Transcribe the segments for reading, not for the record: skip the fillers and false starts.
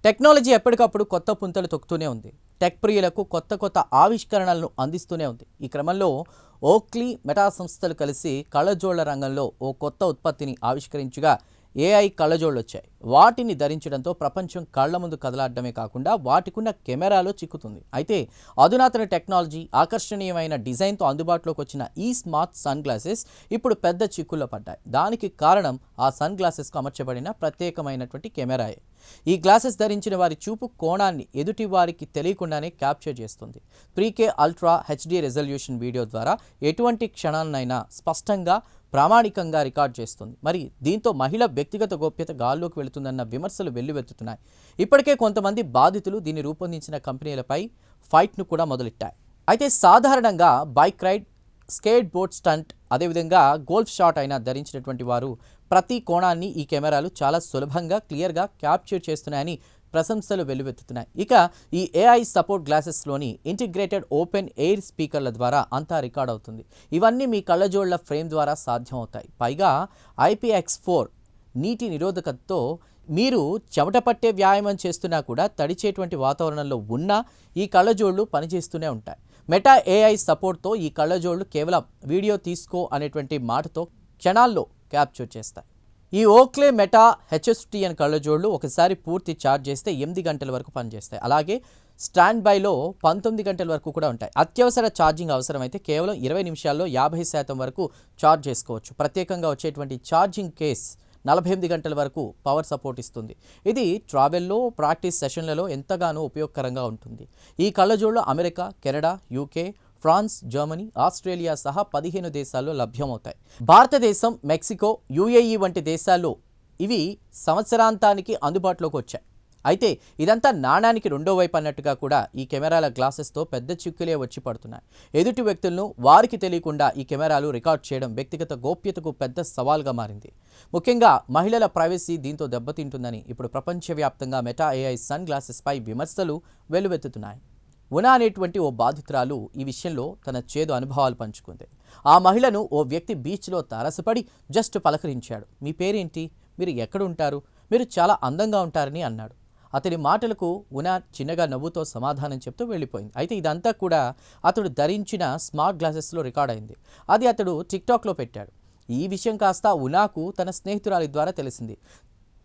Technology ఎప్పటికప్పుడు కొత్త పుంతలు తొక్కుతూనే ఉంది. టెక్ ప్రియులకు కొత్త కొత్త ఆవిష్కరణలను అందిస్తూనే ఉంది. ఈ క్రమంలో ఓక్లీ, మెటా సంస్థలు కలిసి కళ్ళజోళ్ల రంగంలో ఓ కొత్త ఉత్పత్తిని ఆవిష్కరించగా ఏఐ కళ్ళజోళ్ళు వచ్చాయి. వాటిని ధరించడంతో ప్రపంచం కళ్ల ముందు కదలాడమే కాకుండా వాటికున్న కెమెరాలో చిక్కుతుంది. అయితే అధునాతన టెక్నాలజీ, ఆకర్షణీయమైన డిజైన్తో అందుబాటులోకి వచ్చిన ఈ స్మార్ట్ సన్ గ్లాసెస్ ఇప్పుడు పెద్ద చిక్కుల్లో పడ్డాయి. దానికి కారణం ఆ సన్ గ్లాసెస్కు అమర్చబడిన ప్రత్యేకమైనటువంటి కెమెరాయే. ఈ గ్లాసెస్ ధరించిన వారి చూపు కోణాన్ని ఎదుటి వారికి తెలియకుండానే క్యాప్చర్ చేస్తుంది. 3K ultra HD resolution video ద్వారా ఎటువంటి క్షణాన్నైనా స్పష్టంగా, ప్రామాణికంగా రికార్డ్ చేస్తుంది. మరి దీంతో మహిళ వ్యక్తిగత గోప్యత గాల్లోకి వెళుతుందన్న విమర్శలు వెల్లువెత్తుతున్నాయి. ఇప్పటికే కొంతమంది బాధితులు దీన్ని రూపొందించిన కంపెనీలపై ఫైట్ను కూడా మొదలెట్టాయి. అయితే సాధారణంగా bike ride, skateboard stunt, అదేవిధంగా గోల్ఫ్ షాట్ అయినా ధరించినటువంటి వారు ప్రతి కోణాన్ని ఈ కెమెరాలు చాలా సులభంగా, క్లియర్గా క్యాప్చర్ చేస్తున్నాయని ప్రశంసలు వెల్లువెత్తుతున్నాయి. ఇక ఈ ఏఐ సపోర్ట్ గ్లాసెస్లోని ఇంటిగ్రేటెడ్ ఓపెన్ ఎయిర్ స్పీకర్ల ద్వారా అంతా రికార్డ్ అవుతుంది. ఇవన్నీ మీ కళ్ళజోళ్ల ఫ్రేమ్ ద్వారా సాధ్యం అవుతాయి. పైగా IPX4 నీటి నిరోధకతతో మీరు చెమట పట్టే వ్యాయామం చేస్తున్నా కూడా తడిచేటువంటి వాతావరణంలో ఉన్నా ఈ కళ్ళజోళ్లు పనిచేస్తూనే ఉంటాయి. మెటా ఏఐ సపోర్ట్తో ఈ కళ్ళజోళ్లు కేవలం వీడియో తీసుకో అనేటువంటి మాటతో క్షణాల్లో క్యాప్చర్ చేస్తాయి. ఈ ఓక్లే మెటా HSTN కళ్ళజోళ్లు ఒకసారి పూర్తి ఛార్జ్ చేస్తే 8 గంటల వరకు పనిచేస్తాయి. అలాగే స్టాండ్ బైలో 19 గంటల వరకు కూడా ఉంటాయి. అత్యవసర ఛార్జింగ్ అవసరమైతే కేవలం 20 నిమిషాల్లో 50% వరకు ఛార్జ్ చేసుకోవచ్చు. ప్రత్యేకంగా వచ్చేటువంటి ఛార్జింగ్ కేస్ 48 గంటల వరకు పవర్ సపోర్ట్ ఇస్తుంది. ఇది ట్రావెల్లో, ప్రాక్టీస్ సెషన్లలో ఎంతగానో ఉపయోగకరంగా ఉంటుంది. ఈ కళ్ళజోళ్లు America, Canada, UK, France, Germany, Australia సహా 15 దేశాల్లో లభ్యమవుతాయి. భారతదేశం, మెక్సికో, UAE వంటి దేశాల్లో ఇవి సంవత్సరాంతానికి అందుబాటులోకి వచ్చాయి. అయితే ఇదంతా నాణానికి రెండో వైపు అన్నట్టుగా కూడా ఈ కెమెరాల గ్లాసెస్తో పెద్ద చిక్కులే వచ్చి పడుతున్నాయి. ఎదుటి వ్యక్తులను వారికి తెలియకుండా ఈ కెమెరాలు రికార్డ్ చేయడం వ్యక్తిగత గోప్యతకు పెద్ద సవాల్గా మారింది. ముఖ్యంగా మహిళల ప్రైవసీ దీంతో దెబ్బతింటుందని ఇప్పుడు ప్రపంచవ్యాప్తంగా మెటా AI సన్ గ్లాసెస్పై విమర్శలు వెల్లువెత్తుతున్నాయి. ఉనా అనేటువంటి ఓ బాధితురాలు ఈ విషయంలో తన చేదు అనుభవాలు పంచుకుంది. ఆ మహిళను ఓ వ్యక్తి బీచ్లో తారసపడి జస్ట్ పలకరించాడు. మీ పేరేంటి? మీరు ఎక్కడుంటారు? మీరు చాలా అందంగా ఉంటారని అన్నాడు. అతని మాటలకు ఉనా చిన్నగా నవ్వుతో సమాధానం చెప్తూ వెళ్ళిపోయింది. అయితే ఇదంతా కూడా అతడు ధరించిన స్మార్ట్ గ్లాసెస్లో రికార్డ్ అయింది. అది అతడు టిక్టాక్లో పెట్టాడు. ఈ విషయం కాస్త ఉనాకు తన స్నేహితురాలి ద్వారా తెలిసింది.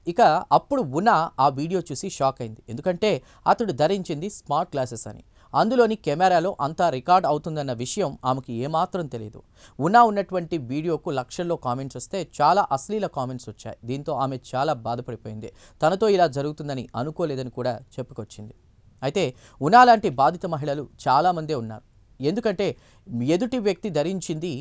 ఇక అప్పుడు ఉనా ఆ వీడియో చూసి షాక్ అయింది. ఎందుకంటే అతడు ధరించింది స్మార్ట్ గ్లాసెస్ అని, అందులోని కెమెరాలో అంతా రికార్డ్ అవుతుందన్న విషయం ఆమెకు ఏమాత్రం తెలియదు. ఉనా ఉన్నటువంటి వీడియోకు లక్షల్లో కామెంట్స్ వస్తే చాలా అశ్లీల కామెంట్స్ వచ్చాయి. దీంతో ఆమె చాలా బాధపడిపోయింది. తనతో ఇలా జరుగుతుందని అనుకోలేదని కూడా చెప్పుకొచ్చింది. అయితే ఉనా లాంటి బాధిత మహిళలు చాలామందే ఉన్నారు. ఎందుకంటే ఎదుటి వ్యక్తి ధరించింది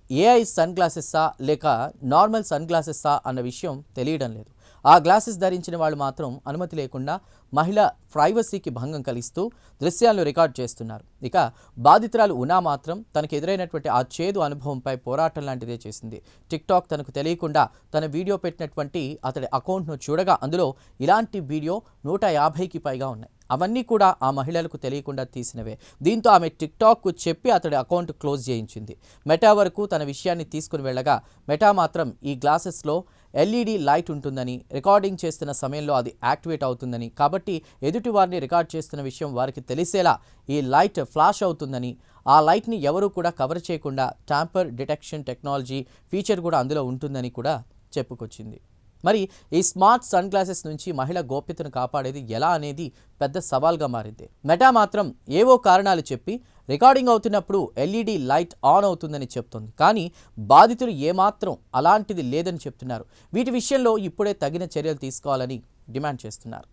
AI సన్ గ్లాసెస్సా లేక నార్మల్ సన్ గ్లాసెస్సా అన్న విషయం తెలియడం లేదు. ఆ గ్లాసెస్ ధరించిన వాళ్ళు మాత్రం అనుమతి లేకుండా మహిళ ప్రైవసీకి భంగం కలిగిస్తూ దృశ్యాలను రికార్డ్ చేస్తున్నారు. ఇక బాధితురాలు ఉనా మాత్రం తనకు ఎదురైనటువంటి ఆ చేదు అనుభవంపై పోరాటం లాంటిదే చేసింది. టిక్టాక్ తనకు తెలియకుండా తన వీడియో పెట్టినటువంటి అతడి అకౌంట్ను చూడగా అందులో ఇలాంటి వీడియో 150కి పైగా ఉన్నాయి. అవన్నీ కూడా ఆ మహిళలకు తెలియకుండా తీసినవే. దీంతో ఆమె టిక్టాక్కు చెప్పి అతడి అకౌంట్ క్లోజ్ చేయించింది. మెటా వరకు తన విషయాన్ని తీసుకుని వెళ్ళగా మెటా మాత్రం ఈ గ్లాసెస్లో LED లైట్ ఉంటుందని, రికార్డింగ్ చేస్తున్న సమయంలో అది యాక్టివేట్ అవుతుందని, కాబట్టి ఎదుటి వారిని రికార్డ్ చేస్తున్న విషయం వారికి తెలిసేలా ఈ లైట్ ఫ్లాష్ అవుతుందని, ఆ లైట్ని ఎవరూ కూడా కవర్ చేయకుండా టాంపర్ డిటెక్షన్ టెక్నాలజీ ఫీచర్ కూడా అందులో ఉంటుందని కూడా చెప్పుకొచ్చింది. మరి ఈ స్మార్ట్ సన్ గ్లాసెస్ నుంచి మహిళ గోప్యతను కాపాడేది ఎలా అనేది పెద్ద సవాల్గా మారింది. మెటా మాత్రం ఏవో కారణాలు చెప్పి రికార్డింగ్ అవుతున్నప్పుడు LED లైట్ ఆన్ అవుతుందని చెప్తుంది. కానీ బాధితులు ఏమాత్రం అలాంటిది లేదని చెప్తున్నారు. వీటి విషయంలో ఇప్పుడే తగిన చర్యలు తీసుకోవాలని డిమాండ్ చేస్తున్నారు.